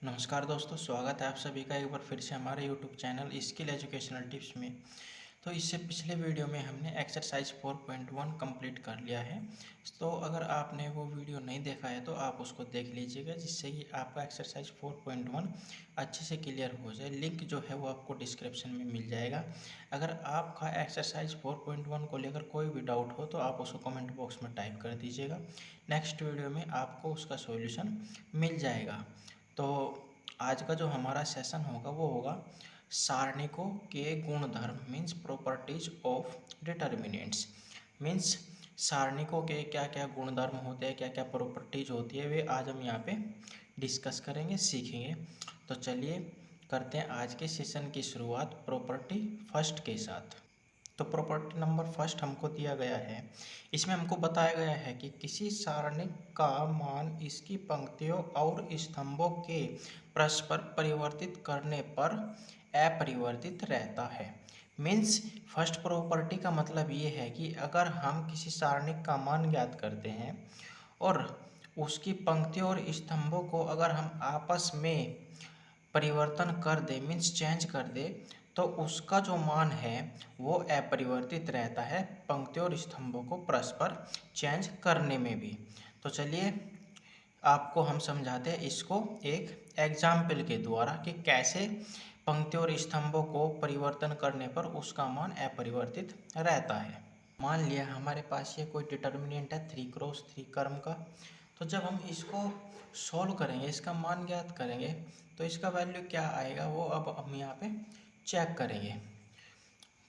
नमस्कार दोस्तों, स्वागत है आप सभी का एक बार फिर से हमारे YouTube channel skill educational tips में। तो इससे पिछले वीडियो में हमने एक्सरसाइज 4.1 कंप्लीट कर लिया है। तो अगर आपने वो वीडियो नहीं देखा है तो आप उसको देख लीजिएगा, जिससे कि आपका एक्सरसाइज 4.1 अच्छे से क्लियर हो जाए। लिंक जो है वो आपको डिस्क्रिप्शन में मिल जाएगा। अगर आपका एक्सरसाइज 4.1 को लेकर कोई भी डाउट हो तो आप उसको कमेंट बॉक्स में टाइप कर दीजिएगा। नेक्स्ट वीडियो में आपको उसका सॉल्यूशन मिल जाएगा। तो आज का जो हमारा सेशन होगा वो होगा सारणिकों के गुणधर्म means properties of determinants. Means सारणिकों के क्या क्या गुणधर्म होते हैं, क्या क्या प्रॉपर्टीज होती है, वे आज हम यहाँ पे डिस्कस करेंगे, सीखेंगे। तो चलिए करते हैं आज के सेशन की शुरुआत प्रॉपर्टी फर्स्ट के साथ। तो प्रॉपर्टी नंबर फर्स्ट हमको दिया गया है। इसमें हमको बताया गया है कि किसी सारणिक का मान इसकी पंक्तियों और स्तंभों के परस्पर परिवर्तित करने पर अपरिवर्तित रहता है। मीन्स फर्स्ट प्रॉपर्टी का मतलब ये है कि अगर हम किसी सारणिक का मान ज्ञात करते हैं और उसकी पंक्तियों और स्तंभों को अगर हम आपस में परिवर्तन कर दे मीन्स चेंज कर दे, तो उसका जो मान है वो अपरिवर्तित रहता है पंक्तियों और स्तंभों को परस्पर चेंज करने में भी। तो चलिए आपको हम समझाते हैं इसको एक एग्जाम्पल के द्वारा कि कैसे पंक्तियों और स्तंभों को परिवर्तन करने पर उसका मान अपरिवर्तित रहता है। मान लिया हमारे पास ये कोई डिटर्मिनेंट है 3x3 क्रम का। तो जब हम इसको सॉल्व करेंगे, इसका मान ज्ञात करेंगे, तो इसका वैल्यू क्या आएगा वो अब हम यहाँ पे चेक करेंगे।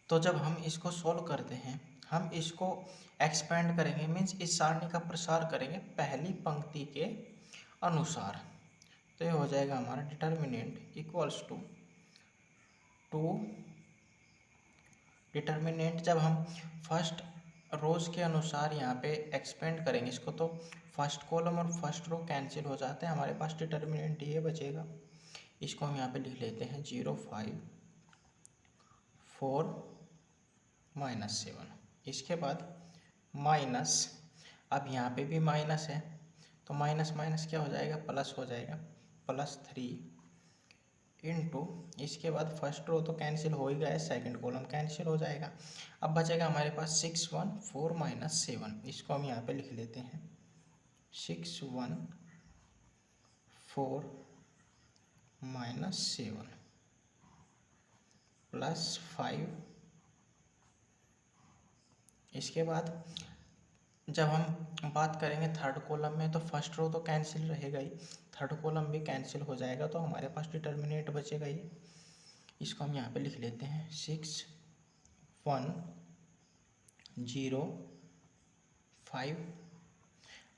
तो जब हम इसको सॉल्व करते हैं, हम इसको एक्सपेंड करेंगे मीन्स इस सारणी का प्रसार करेंगे पहली पंक्ति के अनुसार। तो ये हो जाएगा हमारा डिटर्मिनेंट इक्वल्स टू डिटर्मिनेंट। जब हम फर्स्ट रोज के अनुसार यहाँ पे एक्सपेंड करेंगे इसको, तो फर्स्ट कॉलम और फर्स्ट रो कैंसिल हो जाते हैं, हमारे पास डिटर्मिनेंट ये बचेगा। इसको हम यहाँ पे लिख लेते हैं 0, 5, 4, -7। इसके बाद माइनस, अब यहाँ पे भी माइनस है तो माइनस माइनस क्या हो जाएगा, प्लस हो जाएगा, +3 इंटू, इसके बाद फर्स्ट रो तो कैंसिल हो ही गया है, सेकंड कॉलम कैंसिल हो जाएगा। अब बचेगा हमारे पास 6, 1, 4, -7। इसको हम यहाँ पे लिख लेते हैं 6, 1, 4, -7 +5। इसके बाद जब हम बात करेंगे थर्ड कॉलम में, तो फर्स्ट रो तो कैंसिल रहेगा ही, थर्ड कॉलम भी कैंसिल हो जाएगा, तो हमारे पास डिटर्मिनेंट बचेगा ही। इसको हम यहाँ पे लिख लेते हैं 6, 1, 0, 5।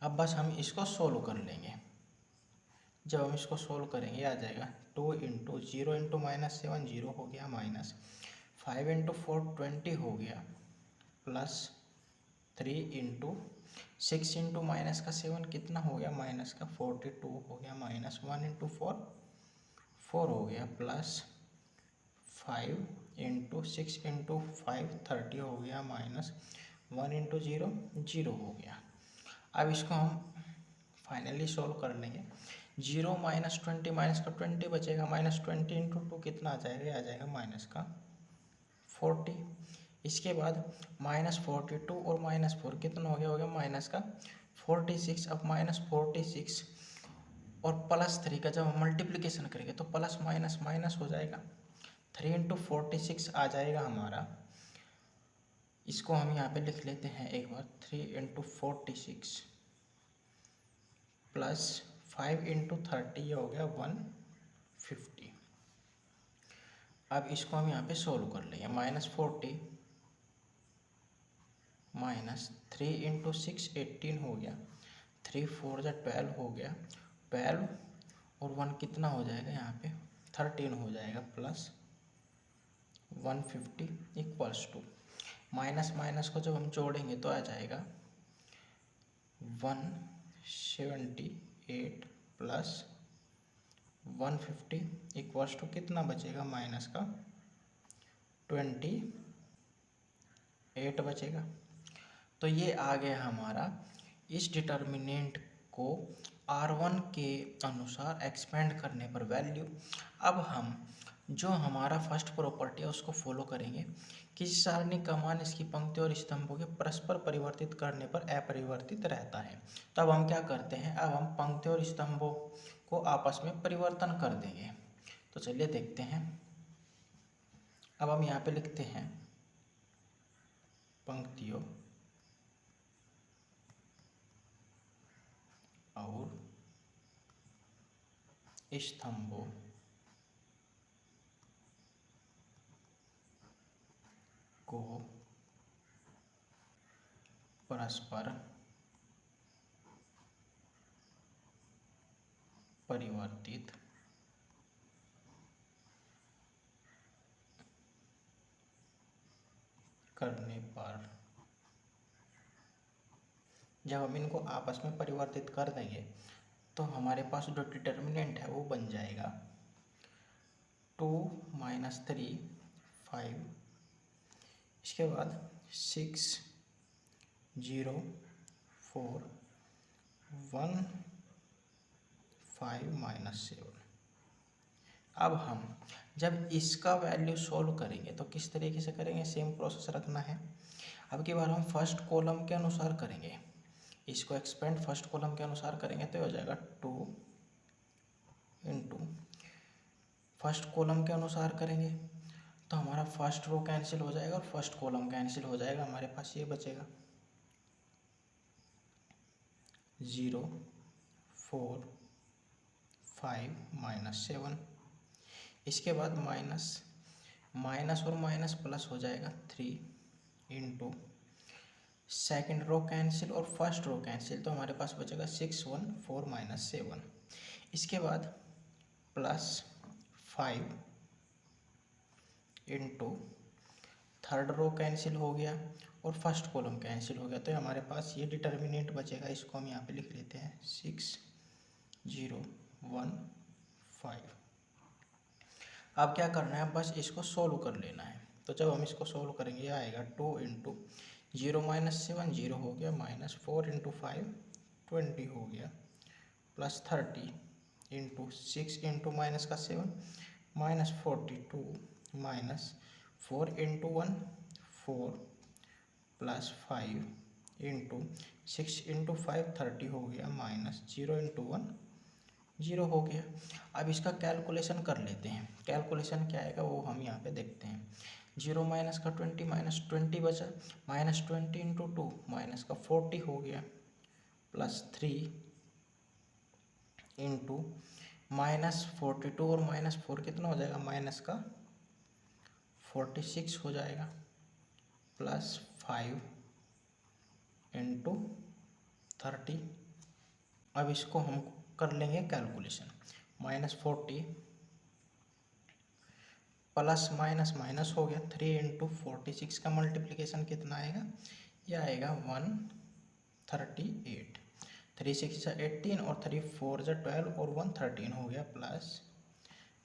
अब बस हम इसको सोल्व कर लेंगे। जब हम इसको सोल्व करेंगे आ जाएगा 2 इंटू 0 इंटू -7, 0 हो गया, माइनस 5 इंटू 4, 20 हो गया, +3 इंटू 6 इंटू -7 कितना हो गया, -42 हो गया, -1 इंटू 4, 4 हो गया, +5 इंटू 6 इंटू 5, 30 हो गया, -1 इंटू 0, 0 हो गया। अब इसको हम फाइनली सोल्व कर लेंगे। 0 -20 -20 बचेगा, -20 इंटू 2 कितना आ जाएगा, आ जाएगा -40। इसके बाद -42 और -4 कितना हो गया -46। अब -46 और +3 का जब हम मल्टीप्लिकेशन करेंगे तो प्लस माइनस माइनस हो जाएगा, 3 इंटू 46 आ जाएगा हमारा। इसको हम यहाँ पे लिख लेते हैं एक बार 3 इंटू 46 +5 इंटू 30, ये हो गया 150। अब इसको हम यहाँ पे सोल्व कर लेंगे, -40 -3 इंटू 6, 18 हो गया, 3 4 जा 12 हो गया, 12 और 1 कितना हो जाएगा यहाँ पे 13 हो जाएगा, plus 150 equals to, minus minus को जब हम जोड़ेंगे तो आ जाएगा 178 प्लस 150 इक्वल्स टू कितना बचेगा, -28 बचेगा। तो ये आ गया हमारा इस डिटर्मिनेंट को R1 के अनुसार एक्सपेंड करने पर वैल्यू। अब हम जो हमारा फर्स्ट प्रॉपर्टी है उसको फॉलो करेंगे। किसी सारणी का मान इसकी पंक्ति और स्तंभों के परस्पर परिवर्तित करने पर अपरिवर्तित रहता है। तो अब हम क्या करते हैं, अब हम पंक्ति और स्तंभों को आपस में परिवर्तन कर देंगे। तो चलिए देखते हैं। अब हम यहाँ पे लिखते हैं पंक्तियों और स्तंभों को परस्पर परिवर्तित करने पर, जब हम इनको आपस में परिवर्तित कर देंगे तो हमारे पास जो डिटर्मिनेंट है वो बन जाएगा 2 - 3 5, इसके बाद 6 0 4 1 5 - 7। अब हम जब इसका वैल्यू सॉल्व करेंगे तो किस तरीके से करेंगे, सेम प्रोसेस रखना है। अब की बार हम फर्स्ट कॉलम के अनुसार करेंगे, इसको एक्सपेंड फर्स्ट कॉलम के अनुसार करेंगे तो हो जाएगा 2 × फर्स्ट कॉलम के अनुसार करेंगे तो हमारा फर्स्ट रो कैंसिल हो जाएगा और फर्स्ट कॉलम कैंसिल हो जाएगा। हमारे पास ये बचेगा 0 4 5 - 7। इसके बाद माइनस और माइनस प्लस हो जाएगा 3 × सेकेंड रो कैंसिल और फर्स्ट रो कैंसिल, तो हमारे पास बचेगा 6 1 4 - 7। इसके बाद प्लस 5 × थर्ड रो कैंसिल हो गया और फर्स्ट कॉलम कैंसिल हो गया, तो हमारे पास ये डिटर्मिनेंट बचेगा। इसको हम यहाँ पे लिख लेते हैं 6 0 1 5। अब क्या करना है, बस इसको सोल्व कर लेना है। तो जब हम इसको सोल्व करेंगे आएगा 2 × 0 - 7 0 हो गया, -4 × 5 20 हो गया, प्लस 30 × 6 × -7 -42 -4 × 1 4 प्लस 5 × 6 × 5 30 हो गया, -0 × 1 0 हो गया। अब इसका कैलकुलेशन कर लेते हैं। कैलकुलेशन क्या आएगा वो हम यहाँ पे देखते हैं। 0 माइनस का 20 -20 बचा, -20 × 2 माइनस का 40 हो गया, प्लस 3 × -42 और -4 कितना हो जाएगा, माइनस का 46 हो जाएगा, प्लस 5 × 30। अब इसको हम कर लेंगे कैलकुलेशन। -40 प्लस माइनस माइनस हो गया, 3 × 46 का मल्टीप्लिकेशन कितना आएगा, यह आएगा 138। 3 6 18 और 3 4 12 और 1 13 हो गया, प्लस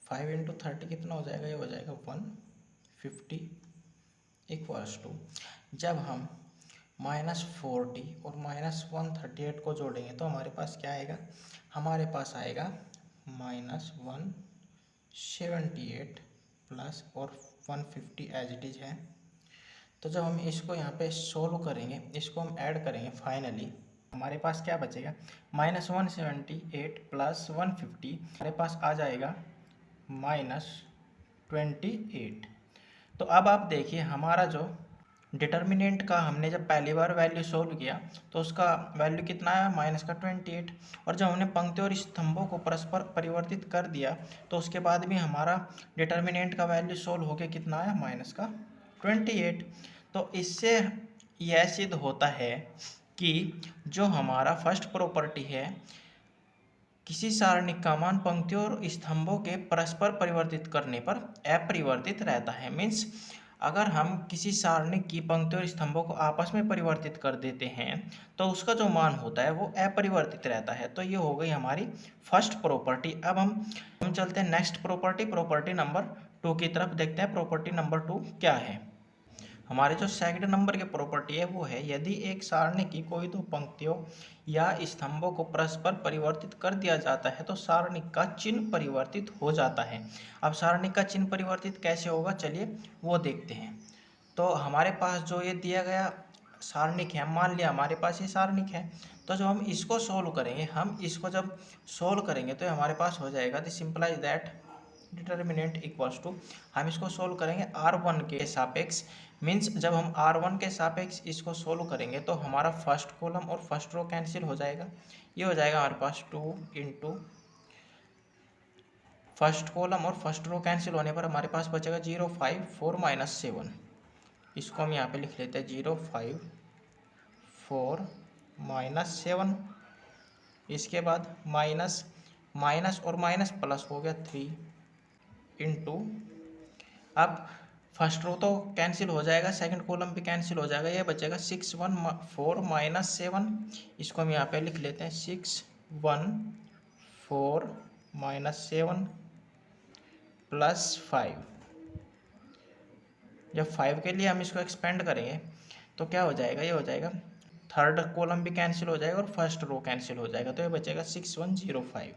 5 × 30 कितना हो जाएगा, ये हो जाएगा 150 इक्वल्स टू, जब हम -40 और -138 को जोड़ेंगे तो हमारे पास क्या आएगा, हमारे पास आएगा -178 प्लस और 150 एज इट इज़ है। तो जब हम इसको यहाँ पे सोल्व करेंगे, इसको हम ऐड करेंगे, फाइनली हमारे पास क्या बचेगा, -178 प्लस 150 हमारे पास आ जाएगा -28। तो अब आप देखिए हमारा जो डिटर्मिनेंट का हमने जब पहली बार वैल्यू सोल्व किया तो उसका वैल्यू कितना आया, -28। और जब हमने पंक्ति और स्तंभों को परस्पर परिवर्तित कर दिया तो उसके बाद भी हमारा डिटर्मिनेंट का वैल्यू सोल्व होके कितना आया, -28। तो इससे यह सिद्ध होता है कि जो हमारा फर्स्ट प्रॉपर्टी है, किसी सारणी का मान पंक्तियों और स्तंभों के परस्पर परिवर्तित करने पर अपरिवर्तित रहता है। मीन्स अगर हम किसी सारणी की पंक्तियों और स्तंभों को आपस में परिवर्तित कर देते हैं तो उसका जो मान होता है वो अपरिवर्तित रहता है। तो ये हो गई हमारी फर्स्ट प्रॉपर्टी। अब हम चलते हैं नेक्स्ट प्रॉपर्टी नंबर 2 की तरफ, देखते हैं प्रॉपर्टी नंबर 2 क्या है। हमारे जो सेकंड नंबर की प्रॉपर्टी है वो है, यदि एक सारणी की कोई दो पंक्तियों या स्तंभों को परस्पर परिवर्तित कर दिया जाता है तो सारणी का चिन्ह परिवर्तित हो जाता है। अब सारणी का चिन्ह परिवर्तित कैसे होगा, चलिए वो देखते हैं। तो हमारे पास जो ये दिया गया सारणिक है, मान लिया हमारे पास ये सारणिक है, तो जब हम इसको सोल्व करेंगे, हम इसको जब सोल्व करेंगे तो हमारे पास हो जाएगा the simplify that determinant equals to, हम इसको सोल्व करेंगे R1 के सापेक्ष। मीन्स जब हम R1 के सापेक्ष इसको सोल्व करेंगे तो हमारा फर्स्ट कॉलम और फर्स्ट रो कैंसिल हो जाएगा। ये हो जाएगा हमारे पास 2 इंटू फर्स्ट कॉलम और फर्स्ट रो कैंसिल होने पर हमारे पास बचेगा 0 5 4 माइनस 7। इसको हम यहाँ पे लिख लेते हैं 0 5 4 माइनस 7। इसके बाद माइनस माइनस और माइनस प्लस हो गया 3 इंटू, अब फर्स्ट रो तो कैंसिल हो जाएगा, सेकंड कॉलम भी कैंसिल हो जाएगा, ये बचेगा 6 1 4 माइनस 7। इसको हम यहाँ पे लिख लेते हैं 6 1 4 माइनस 7 प्लस 5। जब 5 के लिए हम इसको एक्सपेंड करेंगे तो क्या हो जाएगा, ये हो जाएगा थर्ड कॉलम भी कैंसिल हो जाएगा और फर्स्ट रो कैंसिल हो जाएगा, तो ये बचेगा 6 1 0 5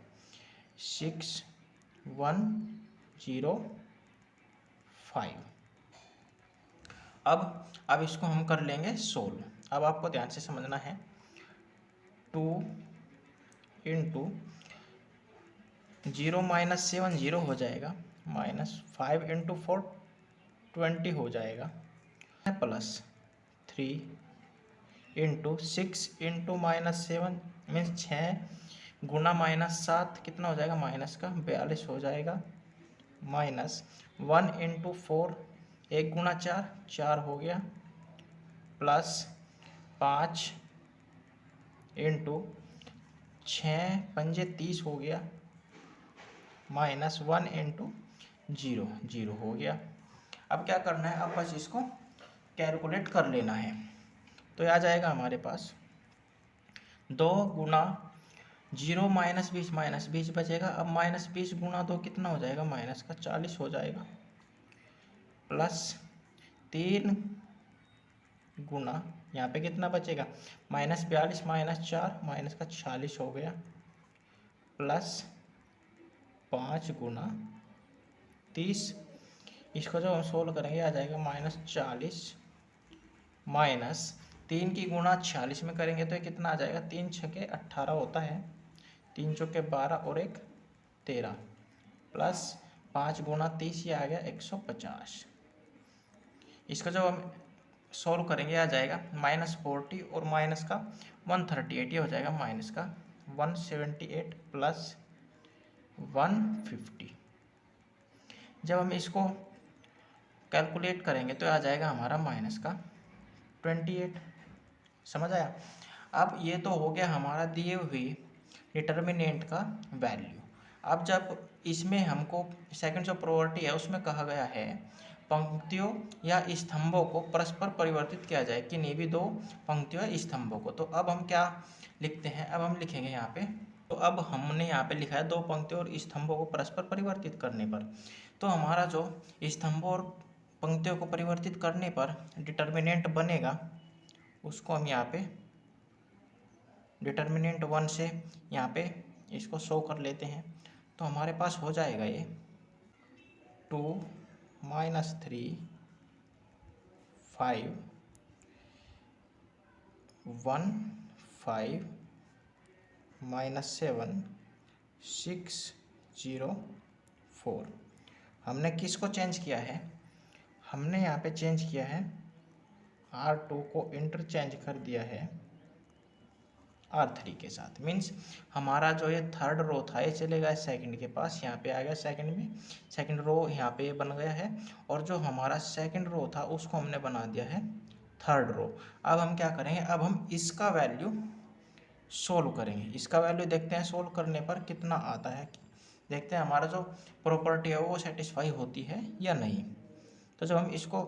6 1 0 5। अब इसको हम कर लेंगे सोल्व। अब आपको ध्यान से समझना है, 2 इंटू 0 माइनस 7 0 हो जाएगा, माइनस 5 इंटू 4 20 हो जाएगा, plus 3 into 6 into minus 7 means 6 गुना माइनस 7 कितना हो जाएगा, माइनस का 42 हो जाएगा, माइनस 1 इंटू 4 1 गुना 4 4 हो गया, प्लस 5 इंटू 6 पंजे 30 हो गया, माइनस 1 इंटू 0 0 हो गया। अब क्या करना है, अब बस इसको कैलकुलेट कर लेना है। तो आ जाएगा हमारे पास 2 गुना 0 माइनस 20 बचेगा। अब माइनस 20 गुना 2 कितना हो जाएगा, माइनस का 40 हो जाएगा, प्लस 3 गुना यहाँ पे कितना बचेगा, माइनस 42 माइनस 4 माइनस का 40 हो गया, प्लस 5 गुना 30। इसको जब हम सोल्व करेंगे आ जाएगा माइनस 40 माइनस 3 की गुणा 46 में करेंगे तो ये कितना आ जाएगा, 3 छके 18 होता है, 3 चौके 12 और 1 13, प्लस 5 गुना 30 ये आ गया 150। इसका जब हम सोल्व करेंगे आ जाएगा माइनस 40 और माइनस का 138, ये हो जाएगा माइनस का 178 प्लस 150। जब हम इसको कैलकुलेट करेंगे तो आ जाएगा हमारा माइनस का 28। समझ आया। अब ये तो हो गया हमारा दिए हुए डिटर्मिनेंट का वैल्यू। अब जब इसमें हमको सेकंड जो प्रॉपर्टी है उसमें कहा गया है पंक्तियों या स्तंभों को परस्पर परिवर्तित किया जाए, किन्हीं भी दो पंक्तियों या स्तंभों को। तो अब हम क्या लिखते हैं, अब हम लिखेंगे यहाँ पे, तो अब हमने यहाँ पे लिखा है दो पंक्तियों और स्तंभों को परस्पर परिवर्तित करने पर। तो हमारा जो स्तंभों और पंक्तियों को परिवर्तित करने पर डिटर्मिनेंट बनेगा उसको हम यहाँ पे डिटर्मिनेंट 1 से यहाँ पे इसको शो कर लेते हैं। तो हमारे पास हो जाएगा ये 2 माइनस 3 5 1 5 माइनस 7 6 0 4। हमने किसको चेंज किया है, हमने यहाँ पे चेंज किया है R2 को इंटरचेंज कर दिया है R3 के साथ। मीन्स हमारा जो ये थर्ड रो था ये चले गया सेकंड के पास, यहाँ पे आ गया सेकंड में, सेकंड रो यहाँ पे बन गया है, और जो हमारा सेकंड रो था उसको हमने बना दिया है थर्ड रो। अब हम क्या करेंगे, अब हम इसका वैल्यू सोल्व करेंगे। इसका वैल्यू देखते हैं सोल्व करने पर कितना आता है, देखते हैं हमारा जो प्रॉपर्टी है वो सेटिस्फाई होती है या नहीं। तो जब हम इसको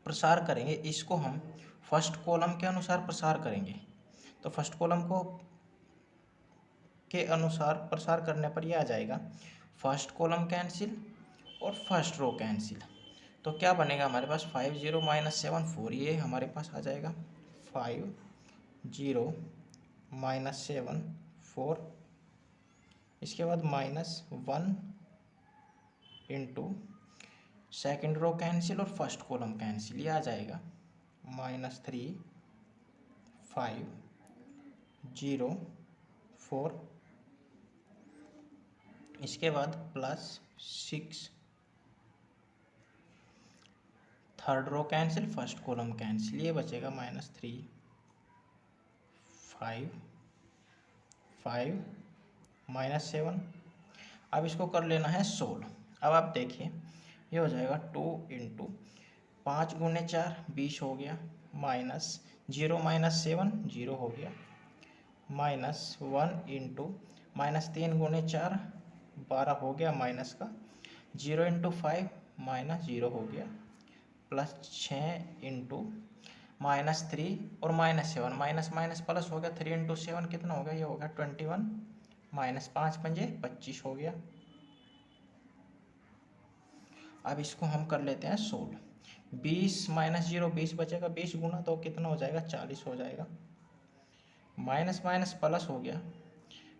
प्रसार करेंगे, इसको हम फर्स्ट कॉलम के अनुसार प्रसार करेंगे, तो फर्स्ट कॉलम को के अनुसार प्रसार करने पर यह आ जाएगा फर्स्ट कॉलम कैंसिल और फर्स्ट रो कैंसिल। तो क्या बनेगा हमारे पास 5 0 माइनस 7 4, ये हमारे पास आ जाएगा 5 0 माइनस 7 4। इसके बाद -1 इंटू सेकेंड रो कैंसिल और फर्स्ट कॉलम कैंसिल, ये आ जाएगा -3 5 0 4। इसके बाद +6 third row cancel first column cancel, ये बचेगा -3 5 5 -7। अब इसको कर लेना है सोल्व। अब आप देखिए ये हो जाएगा 2 इंटू 5 गुणे 4 20 हो गया, -0 - 7 0 हो गया, -1 इंटू -3 गुणे 4 12 हो गया माइनस का, 0 इंटू 5 -0 हो गया, +6 इंटू -3 और -7 माइनस माइनस प्लस हो गया, 3 इंटू 7 कितना हो गया, ये हो गया 21 -5 पंजे 25 हो गया। अब इसको हम कर लेते हैं सोल्व। 20 - 0 20 बचेगा, 20 गुना तो कितना हो जाएगा 40 हो जाएगा, माइनस माइनस प्लस हो गया,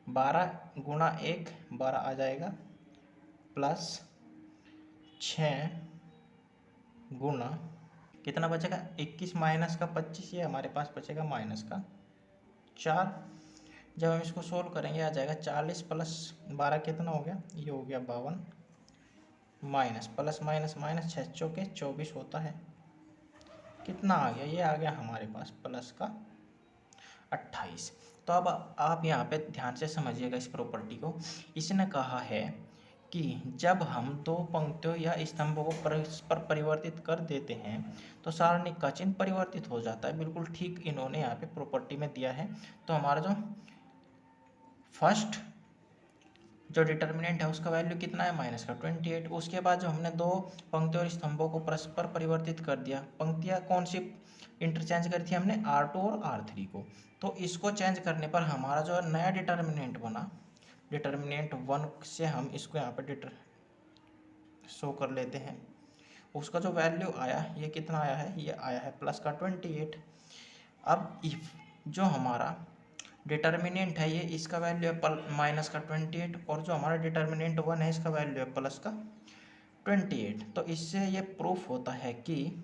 12 गुना 1 12 आ जाएगा, +6 गुना कितना बचेगा 21 माइनस का 25, ये हमारे पास बचेगा माइनस का 4। जब हम इसको सोल्व करेंगे आ जाएगा 40 + 12 कितना हो गया, ये हो गया 52, माइनस प्लस माइनस माइनस 6 चौके 24 होता है, कितना आ गया, ये आ गया हमारे पास प्लस का 28। तो अब आप यहाँ पे ध्यान से समझिएगा इस प्रॉपर्टी को। इसने कहा है कि जब हम दो पंक्तियों या स्तंभों को परस्पर परिवर्तित कर देते हैं तो सारणी का चिन्ह परिवर्तित हो जाता है। बिल्कुल ठीक इन्होंने यहाँ पे प्रॉपर्टी में दिया है। तो हमारा जो फर्स्ट जो डिटर्मिनेंट है उसका वैल्यू कितना है माइनस का 28। उसके बाद जो हमने दो पंक्तियों और स्तंभों को परस्पर परिवर्तित कर दिया, पंक्तियाँ कौन सी इंटरचेंज करी थी हमने, R2 और R3 को, तो इसको चेंज करने पर हमारा जो नया डिटर्मिनेंट बना, डिटर्मिनेंट 1 से हम इसको यहाँ पर शो कर लेते हैं। उसका जो वैल्यू आया ये कितना आया है, ये आया है प्लस का 28। अब इफ जो हमारा डिटर्मिनेंट है ये इसका वैल्यू है माइनस का 28 और जो हमारा डिटर्मिनेंट 1 है इसका वैल्यू है प्लस का 28। तो इससे ये प्रूफ होता है कि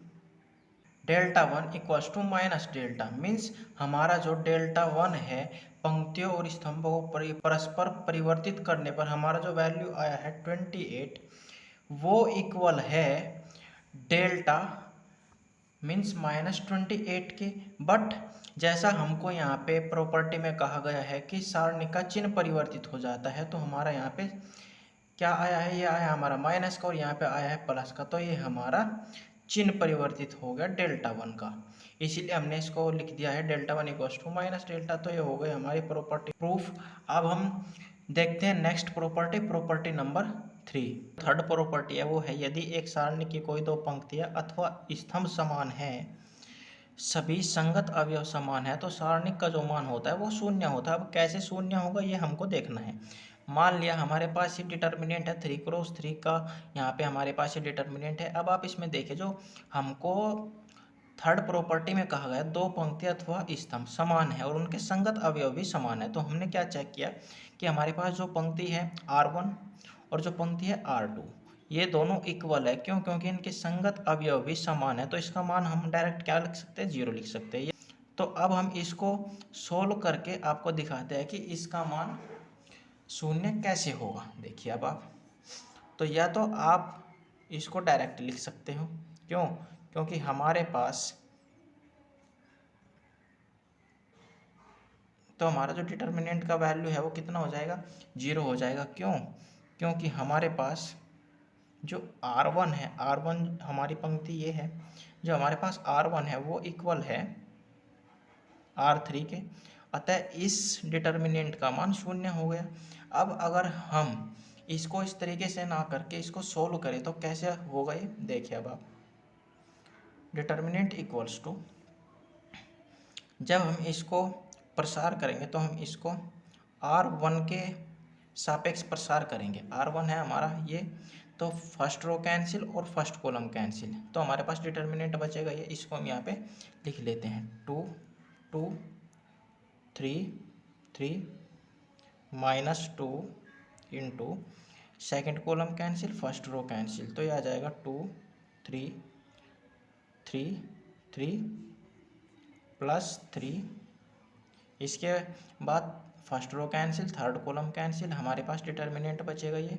Δ1 = माइनस डेल्टा, मीन्स हमारा जो Δ1 है पंक्तियों और स्तंभों को परस्पर परिवर्तित करने पर हमारा जो वैल्यू आया है 28 वो इक्वल है डेल्टा मीन्स -28 के। बट जैसा हमको यहाँ पे प्रॉपर्टी में कहा गया है कि सारणी का चिन्ह परिवर्तित हो जाता है, तो हमारा यहाँ पे क्या आया है, ये आया हमारा माइनस का और यहाँ पे आया है प्लस का, तो ये हमारा चिन्ह परिवर्तित हो गया Δ1 का, इसीलिए हमने इसको लिख दिया है Δ1 = माइनस डेल्टा। तो ये हो गई हमारी प्रॉपर्टी प्रूफ। अब हम देखते हैं next property, property number 3। Third property है वो है यदि एक सारणी की कोई दो पंक्तियाँ अथवा स्तंभ समान है, सभी संगत अवयव समान है, तो सारणी का जो मान होता है वो शून्य होता है। अब कैसे शून्य होगा ये हमको देखना है। मान लिया हमारे पास ये डिटर्मिनेंट है 3 × 3 का, यहाँ पे हमारे पास ये डिटर्मिनेंट है। अब आप इसमें देखिए जो हमको थर्ड प्रॉपर्टी में कहा गया दो पंक्तियाँ अथवा स्तंभ समान है और उनके संगत अवयव भी समान है, तो हमने क्या चेक किया कि हमारे पास जो पंक्ति है R1 और जो पंक्ति है R2 ये दोनों इक्वल है। क्यों? क्योंकि इनके संगत अवयव भी समान है, तो इसका मान हम डायरेक्ट क्या लिख सकते हैं, 0 लिख सकते हैं। तो अब हम इसको सोल्व करके आपको दिखाते हैं कि इसका मान शून्य कैसे होगा। देखिए अब आप तो या तो आप इसको डायरेक्ट लिख सकते हो, क्यों? क्योंकि हमारे पास तो हमारा जो डिटर्मिनेंट का वैल्यू है वो कितना हो जाएगा, 0 हो जाएगा। क्यों? क्योंकि हमारे पास जो R1 है, R1 हमारी पंक्ति ये है, जो हमारे पास R1 है वो इक्वल है R3 के, अतः इस डिटर्मिनेंट का मान शून्य हो गया। अब अगर हम इसको इस तरीके से ना करके इसको सोल्व करें तो कैसे होगा ये देखिए। अब आप डिटर्मिनेंट इक्वल्स टू, जब हम इसको प्रसार करेंगे तो हम इसको R1 के सापेक्ष प्रसार करेंगे। R1 है हमारा ये, तो फर्स्ट रो कैंसिल और फर्स्ट कॉलम कैंसिल, तो हमारे पास डिटर्मिनेंट बचेगा ये, इसको हम यहाँ पे लिख लेते हैं 2 2 3 3 -2 into second column cancel first row cancel, तो ये आ जाएगा 2 3 3 3 +3। इसके बाद first row cancel third column cancel, हमारे पास डिटर्मिनेंट बचेगा ये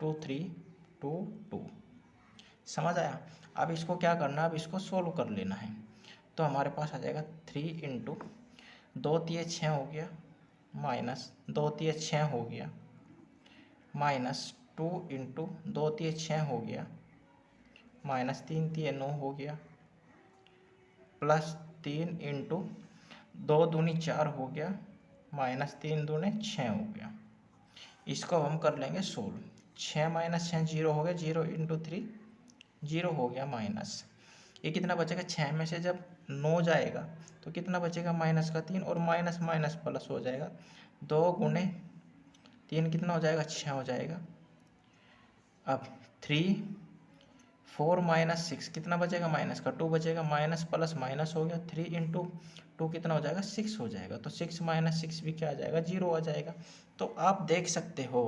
2 3 2 2। समझ आया। अब इसको क्या करना है, अब इसको सोल्व कर लेना है। तो हमारे पास आ जाएगा 3 इंटू 2 3 6 हो गया, माइनस 2 3 6 हो गया, -2 इंटू 2 3 6 हो गया, -3 3 9 हो गया, +3 इंटू 2 दूनी 4 हो गया, -3 दूने 6 हो गया। इसको हम कर लेंगे सोल्व। 6 - 6 0 हो गया, 0 इंटू 3 0 हो गया माइनस। ये कितना बचेगा, 6 में से जब 9 जाएगा तो कितना बचेगा, -3 और माइनस माइनस प्लस हो जाएगा, 2 गुणे 3 कितना हो जाएगा, 6 हो जाएगा। अब 3 4 - 6 कितना बचेगा, माइनस का 2 बचेगा, माइनस प्लस माइनस हो गया, 3 इंटू 2 कितना हो जाएगा, 6 हो जाएगा। तो 6 - 6 भी क्या आ जाएगा, 0 आ जाएगा। तो आप देख सकते हो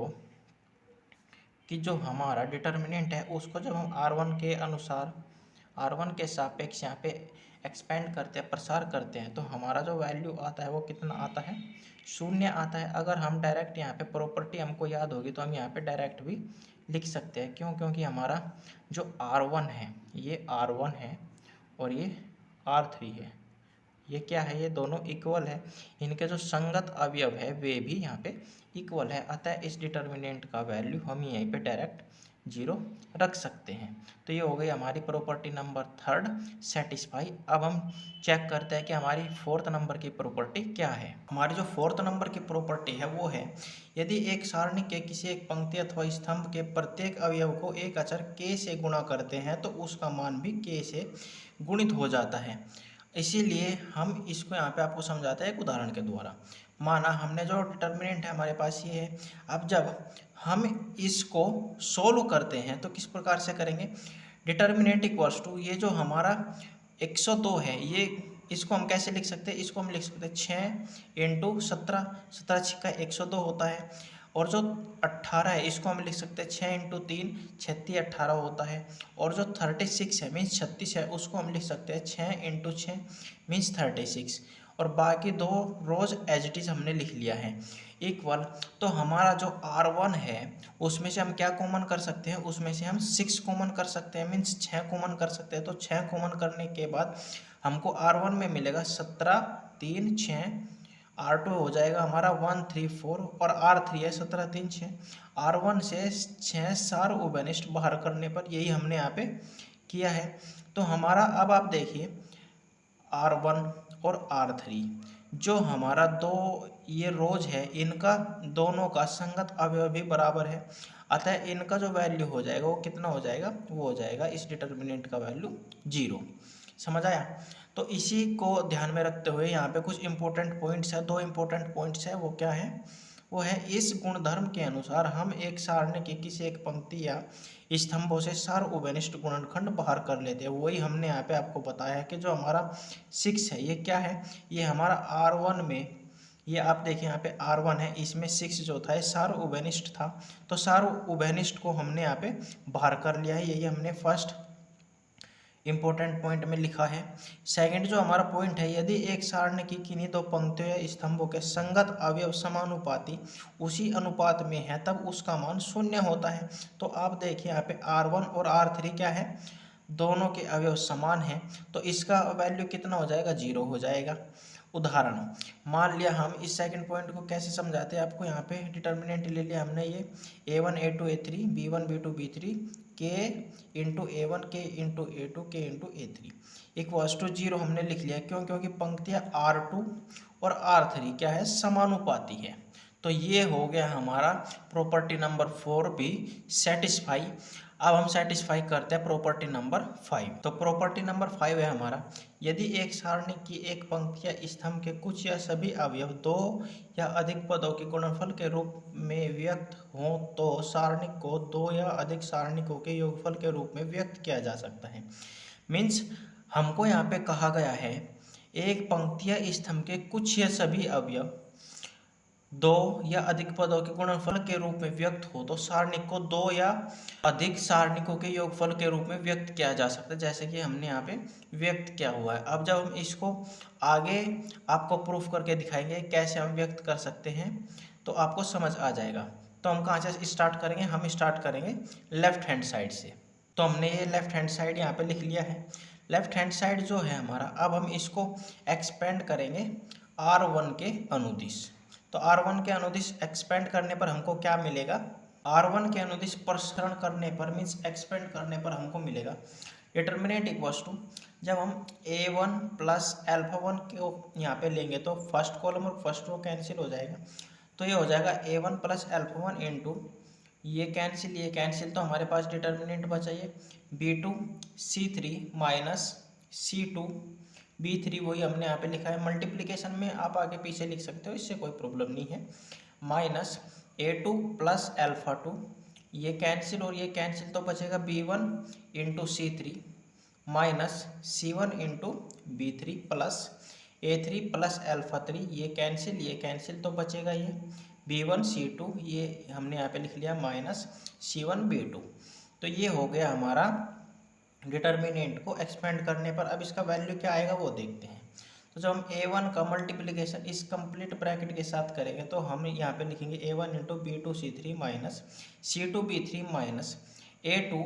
कि जो हमारा डिटर्मिनेंट है उसको जब हम R1 के अनुसार R1 के सापेक्ष यहाँ पे एक्सपेंड करते हैं, प्रसार करते हैं, तो हमारा जो वैल्यू आता है वो कितना आता है, 0 आता है। अगर हम डायरेक्ट यहाँ पे प्रॉपर्टी हमको याद होगी तो हम यहाँ पे डायरेक्ट भी लिख सकते हैं। क्यों, क्योंकि हमारा जो R1 है ये R1 है और ये R3 है, ये क्या है, ये दोनों इक्वल है। इनके जो संगत अवयव है वे भी यहाँ पे इक्वल है, अतः इस डिटर्मिनेंट का वैल्यू हम यहीं पे डायरेक्ट 0 रख सकते हैं। तो ये हो गई हमारी प्रॉपर्टी नंबर 3 सेटिस्फाई। अब हम चेक करते हैं कि हमारी 4th नंबर की प्रॉपर्टी क्या है। हमारी जो 4th नंबर की प्रॉपर्टी है वो है, यदि एक सारणी के किसी एक पंक्ति अथवा स्तंभ के प्रत्येक अवयव को एक अचर k से गुणा करते हैं तो उसका मान भी k से गुणित हो जाता है। इसीलिए हम इसको यहाँ पे आपको समझाते हैं एक उदाहरण के द्वारा। माना हमने जो डिटर्मिनेंट है हमारे पास ये है, अब जब हम इसको सोल्व करते हैं तो किस प्रकार से करेंगे, डिटर्मिनेंट इक्वल्स टू ये जो हमारा 102 है, ये इसको हम कैसे लिख सकते हैं, इसको हम लिख सकते हैं 6 इंटू 17, 17 छिक्का 102 होता है। और जो 18 है इसको हम लिख सकते हैं 6 इंटू 3 36 18 होता है। और जो 36 है मीन्स 36 है उसको हम लिख सकते हैं 6 इंटू 6 मीन्स 36। और बाकी दो रोज एज इट इज हमने लिख लिया है इक्वल। तो हमारा जो R1 है उसमें से हम क्या कॉमन कर सकते हैं, उसमें से हम 6 कॉमन कर सकते हैं, मीन्स 6 कॉमन कर सकते हैं। तो 6 कॉमन करने के बाद हमको R1 में मिलेगा 17 3 6, R2 हो जाएगा हमारा 1 3 4 और R3 है 17 3 6। R1 से 6 सार उभयनिष्ठ बाहर करने पर यही हमने यहाँ पे किया है। तो हमारा अब आप देखिए R1 और R3 जो हमारा दो ये रोज है इनका दोनों का संगत अवयव भी बराबर है, अतः इनका जो वैल्यू हो जाएगा वो कितना हो जाएगा, वो हो जाएगा इस डिटर्मिनेंट का वैल्यू 0। समझ आया। तो इसी को ध्यान में रखते हुए यहाँ पे कुछ इंपॉर्टेंट पॉइंट्स है, 2 इंपॉर्टेंट पॉइंट्स है। वो क्या है, वो है इस गुणधर्म के अनुसार हम एक सारणी की किसी एक पंक्ति या स्तंभों से सार उभयनिष्ठ गुणनखंड बाहर कर लेते हैं। वही हमने यहाँ पे आपको बताया है कि जो हमारा 6 है ये क्या है, ये हमारा R1 में, ये आप देखिए यहाँ पे R1 है, इसमें 6 जो था ये सार उभयनिष्ठ था। तो सार उभयनिष्ठ को हमने यहाँ पे बाहर कर लिया है, यही हमने फर्स्ट इंपॉर्टेंट पॉइंट में लिखा है। सेकंड जो हमारा पॉइंट है, यदि एक सारणी की किन्हीं दो पंक्तियों या स्तंभों के संगत अवयव समानुपाती उसी अनुपात में है तब उसका मान 0 होता है। तो आप देखिए यहाँ पे R1 और R3 क्या है, दोनों के अवयव समान हैं, तो इसका वैल्यू कितना हो जाएगा, 0 हो जाएगा। उदाहरण मान लिया, हम इस सेकंड पॉइंट को कैसे समझाते हैं आपको, यहाँ पे डिटर्मिनेंट ले लिया हमने ये A1 A2 A3 B1 B2 B3 K into A1 K into A2 K into A3 equals to 0 हमने लिख लिया। क्यों, क्योंकि पंक्तियाँ R2 और R3 क्या है, समानुपाती है। तो ये हो गया हमारा प्रॉपर्टी नंबर 4 भी सेटिस्फाई। अब हम सेटिस्फाई करते हैं प्रॉपर्टी नंबर 5। तो प्रॉपर्टी नंबर 5 है हमारा, यदि एक सारणी की एक पंक्ति या स्तंभ के कुछ या सभी अवयव दो या अधिक पदों के गुणनफल के रूप में व्यक्त हों तो सारणी को दो या अधिक सारणिकों के योगफल के रूप में व्यक्त किया जा सकता है। मीन्स हमको यहाँ पे कहा गया है एक पंक्ति या स्तंभ के कुछ या सभी अवयव दो या अधिक पदों के गुणनफल के रूप में व्यक्त हो तो सारणिक को दो या अधिक सारणिकों के योगफल के रूप में व्यक्त किया जा सकता है, जैसे कि हमने यहाँ पे व्यक्त किया हुआ है। अब जब हम इसको आगे आपको प्रूफ करके दिखाएंगे कैसे हम व्यक्त कर सकते हैं तो आपको समझ आ जाएगा। तो हम कहाँ से स्टार्ट करेंगे, हम स्टार्ट करेंगे लेफ्ट हैंड साइड से। तो हमने ये लेफ्ट हैंड साइड यहाँ पे लिख लिया है। लेफ्ट हैंड साइड जो है हमारा, अब हम इसको एक्सपेंड करेंगे R1 के अनुदिश। तो R1 के अनुदिश एक्सपेंड करने पर हमको क्या मिलेगा, R1 के अनुदिश प्रसरण करने पर मीन्स एक्सपेंड करने पर हमको मिलेगा डिटर्मिनेंट इक्वल्स टू, जब हम A1 प्लस अल्फा 1 को यहाँ पे लेंगे तो फर्स्ट कॉलम और फर्स्ट रो कैंसिल हो जाएगा। तो ये हो जाएगा A1 प्लस अल्फा 1 इंटू ये कैंसिल तो हमारे पास डिटर्मिनेंट बचा ये B2 C3 minus C2 B3, वही हमने यहाँ पे लिखा है। मल्टीप्लिकेशन में आप आगे पीछे लिख सकते हो, इससे कोई प्रॉब्लम नहीं है। माइनस A2 प्लस अल्फा 2, ये कैंसिल और ये कैंसिल तो बचेगा B1 into C3 minus C1 into B3 plus A3 plus alpha 3, ये कैंसिल तो बचेगा ये B1 C2, ये हमने यहाँ पे लिख लिया माइनस C1 B2। तो ये हो गया हमारा डिटर्मिनेंट को एक्सपेंड करने पर। अब इसका वैल्यू क्या आएगा वो देखते हैं। तो जब हम A1 का मल्टीप्लिकेशन इस कंप्लीट ब्रैकेट के साथ करेंगे तो हम यहाँ पे लिखेंगे A1 into B2 C3 minus C2 B3 minus A2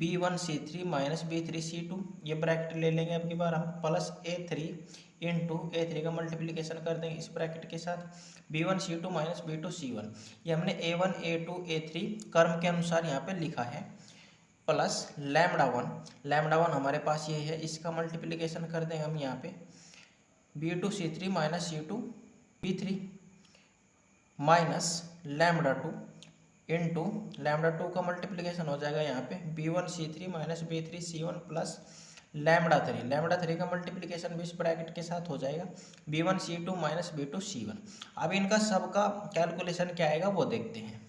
B1 C3 minus B3 C2, ये ब्रैकेट ले लेंगे अब की बार हम, प्लस A3 इंटू A3 का मल्टीप्लिकेशन कर देंगे इस ब्रैकेट के साथ B1 C2 minus B2 C1, ये हमने A1 A2 A3 क्रम के अनुसार यहाँ पे लिखा है, प्लस लैम्डा 1 हमारे पास ये है, इसका मल्टीप्लिकेशन कर देंगे हम यहाँ पे B2 C3 minus C2 B3 minus lambda 2 into lambda 2 का मल्टीप्लिकेशन हो जाएगा यहाँ पे B1 C3 minus B3 C1 plus lambda 3 का मल्टीप्लिकेशन भी इस ब्रैकेट के साथ हो जाएगा B1 C2 minus B2 C1। अब इनका सबका कैलकुलेशन क्या आएगा वो देखते हैं।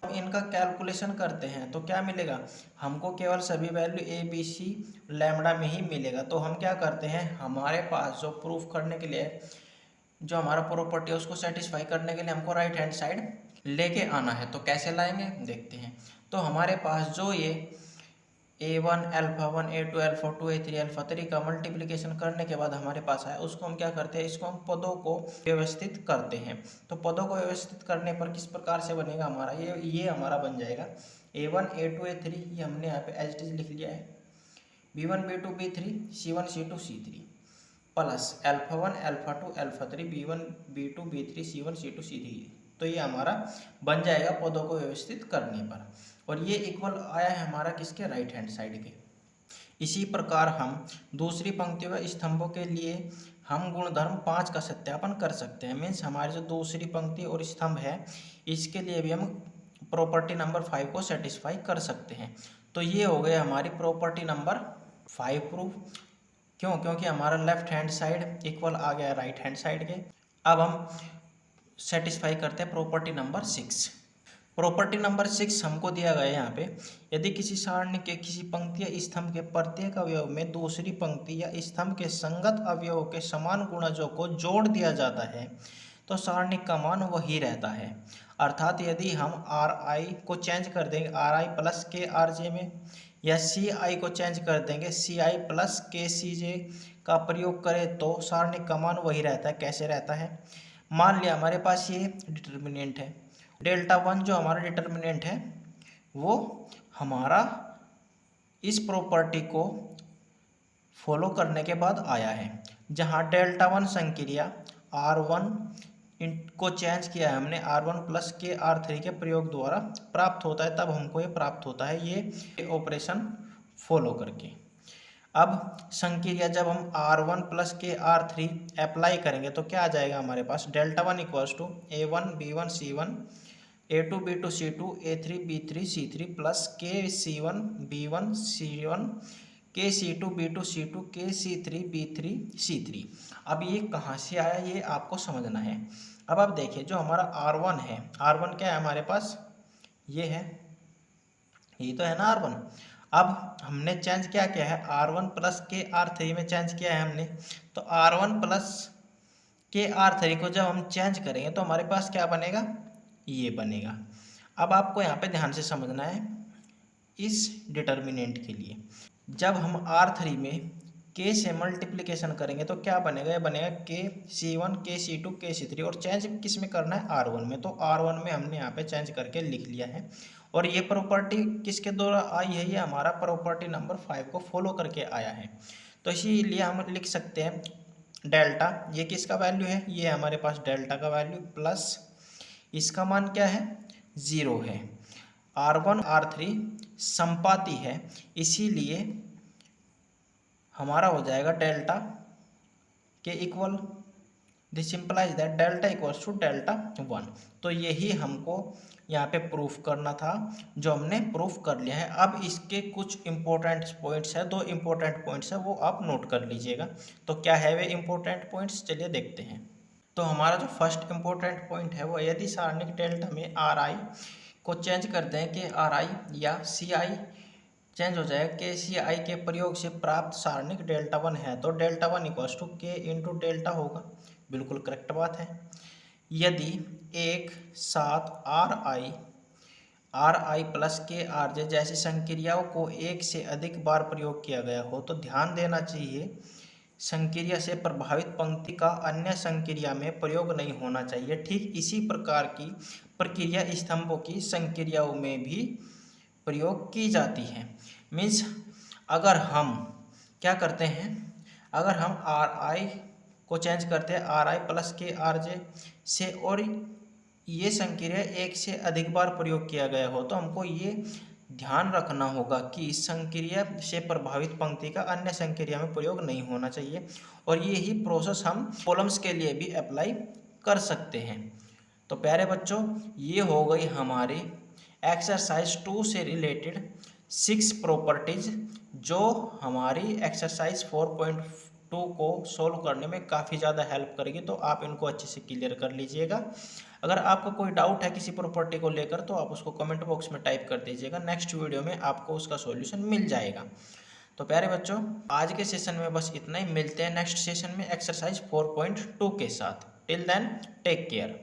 इनका कैलकुलेशन करते हैं तो क्या मिलेगा हमको, केवल सभी value A B C lambda में ही मिलेगा। तो हम क्या करते हैं, हमारे पास जो प्रूफ करने के लिए जो हमारा प्रॉपर्टी है उसको सेटिस्फाई करने के लिए हमको राइट हैंड साइड लेके आना है। तो कैसे लाएंगे देखते हैं। तो हमारे पास जो ये A1 alpha 1 A2 alpha 2 A3 alpha 3 का मल्टीप्लिकेशन करने के बाद हमारे पास आया, उसको हम क्या करते हैं, इसको हम पदों को व्यवस्थित करते हैं। तो पदों को व्यवस्थित करने पर किस प्रकार से बनेगा हमारा, ये हमारा बन जाएगा A1 A2 A3, ये हमने यहाँ पे एज इट इज लिख लिया है B1 B2 B3 C1 C2 C3 plus alpha 1 alpha 2 alpha 3 B1 B2 B3 C1 C2 C3। तो ये हमारा बन जाएगा पदों को व्यवस्थित करने पर, और ये इक्वल आया है हमारा किसके, राइट हैंड साइड के। इसी प्रकार हम दूसरी पंक्ति व स्तंभों के लिए हम गुणधर्म 5 का सत्यापन कर सकते हैं। मीन्स हमारी जो दूसरी पंक्ति और स्तंभ है इसके लिए भी हम प्रॉपर्टी नंबर 5 को सेटिस्फाई कर सकते हैं। तो ये हो गया हमारी प्रॉपर्टी नंबर 5 प्रूफ। क्यों, क्योंकि हमारा लेफ्ट हैंड साइड इक्वल आ गया राइट हैंड साइड के। अब हम सेटिस्फाई करते हैं प्रॉपर्टी नंबर 6। प्रॉपर्टी नंबर 6 हमको दिया गया है यहाँ पे, यदि किसी सारणी के किसी पंक्ति या स्तंभ के प्रत्येक अवयव में दूसरी पंक्ति या स्तंभ के संगत अवयवों के समान गुणजों को जोड़ दिया जाता है तो सारणी का मान वही रहता है। अर्थात यदि हम Ri को चेंज कर देंगे Ri प्लस के Rj में, या Ci को चेंज कर देंगे Ci प्लस के Cj का प्रयोग करें तो सारणी का मान वही रहता है। कैसे रहता है, मान लिया हमारे पास ये डिटर्मिनेंट है, डेल्टा 1 जो हमारा डिटर्मिनेंट है वो हमारा इस प्रॉपर्टी को फॉलो करने के बाद आया है, जहाँ डेल्टा 1 संक्रिया R1 को चेंज किया है हमने R1 प्लस के R3 के प्रयोग द्वारा प्राप्त होता है, तब हमको ये प्राप्त होता है ये ऑपरेशन फॉलो करके। अब संक्रिया जब हम R1 प्लस के R3 अप्लाई करेंगे तो क्या आ जाएगा हमारे पास, delta 1 equals to A1 B1 C1 A2 B2 C2 A3 B3 C3 plus K C1 B1 C1 K C2 B2 C2 K C3 B3 C3। अब ये कहाँ से आया ये आपको समझना है। अब आप देखिए जो हमारा R1 है, R1 क्या है हमारे पास, ये है, ये तो है ना R1। अब हमने चेंज क्या किया है, R1 प्लस के R3 में चेंज किया है हमने। तो R1 प्लस के R3 को जब हम चेंज करेंगे तो हमारे पास क्या बनेगा, ये बनेगा। अब आपको यहाँ पे ध्यान से समझना है इस डिटर्मिनेंट के लिए, जब हम R3 में K से मल्टीप्लिकेशन करेंगे तो क्या बनेगा, ये बनेगा K C1 K C2 K C3, और चेंज किस में करना है, R1 में। तो R1 में हमने यहाँ पे चेंज करके लिख लिया है। और ये प्रॉपर्टी किसके द्वारा आई है, ये हमारा प्रॉपर्टी नंबर 5 को फॉलो करके आया है। तो इसीलिए हम लिख सकते हैं डेल्टा, ये किसका वैल्यू है, ये हमारे पास डेल्टा का वैल्यू, प्लस इसका मान क्या है, 0 है। R1 R3 संपाती है, इसीलिए हमारा हो जाएगा डेल्टा के equal, this implies that delta equals to delta 1। तो यही हमको यहाँ पे प्रूफ करना था, जो हमने प्रूफ कर लिया है। अब इसके कुछ इंपॉर्टेंट पॉइंट्स है, 2 इंपॉर्टेंट पॉइंट्स है, वो आप नोट कर लीजिएगा। तो क्या है वे इंपॉर्टेंट पॉइंट्स, चलिए देखते हैं। तो हमारा जो फर्स्ट इंपॉर्टेंट पॉइंट है वो, यदि सारणिक डेल्टा में RI को चेंज करते हैं कि RI या CI चेंज हो जाएगा के CI के प्रयोग से प्राप्त सारणिक डेल्टा 1 है, तो delta 1 equals to K into delta होगा। बिल्कुल करेक्ट बात है। यदि एक साथ RI प्लस KRJ जैसी संक्रियाओं को एक से अधिक बार प्रयोग किया गया हो तो ध्यान देना चाहिए संक्रिया से प्रभावित पंक्ति का अन्य संक्रिया में प्रयोग नहीं होना चाहिए। ठीक इसी प्रकार की प्रक्रिया स्तंभों की संक्रियाओं में भी प्रयोग की जाती है। मीन्स अगर हम क्या करते हैं, अगर हम RI को चेंज करते हैं RI प्लस KRJ से, और ये संक्रिया एक से अधिक बार प्रयोग किया गया हो, तो हमको ये ध्यान रखना होगा कि इस संक्रिया से प्रभावित पंक्ति का अन्य संक्रिया में प्रयोग नहीं होना चाहिए। और ये ही प्रोसेस हम कॉलम्स के लिए भी अप्लाई कर सकते हैं। तो प्यारे बच्चों, ये हो गई हमारी एक्सरसाइज 2 से रिलेटेड 6 प्रॉपर्टीज, जो हमारी एक्सरसाइज 4.2 को सोल्व करने में काफ़ी ज़्यादा हेल्प करेगी। तो आप इनको अच्छे से क्लियर कर लीजिएगा। अगर आपको कोई डाउट है किसी प्रॉपर्टी को लेकर तो आप उसको कमेंट बॉक्स में टाइप कर दीजिएगा, नेक्स्ट वीडियो में आपको उसका सॉल्यूशन मिल जाएगा। तो प्यारे बच्चों, आज के सेशन में बस इतना ही। मिलते हैं नेक्स्ट सेशन में एक्सरसाइज 4.2 के साथ। Till then take care.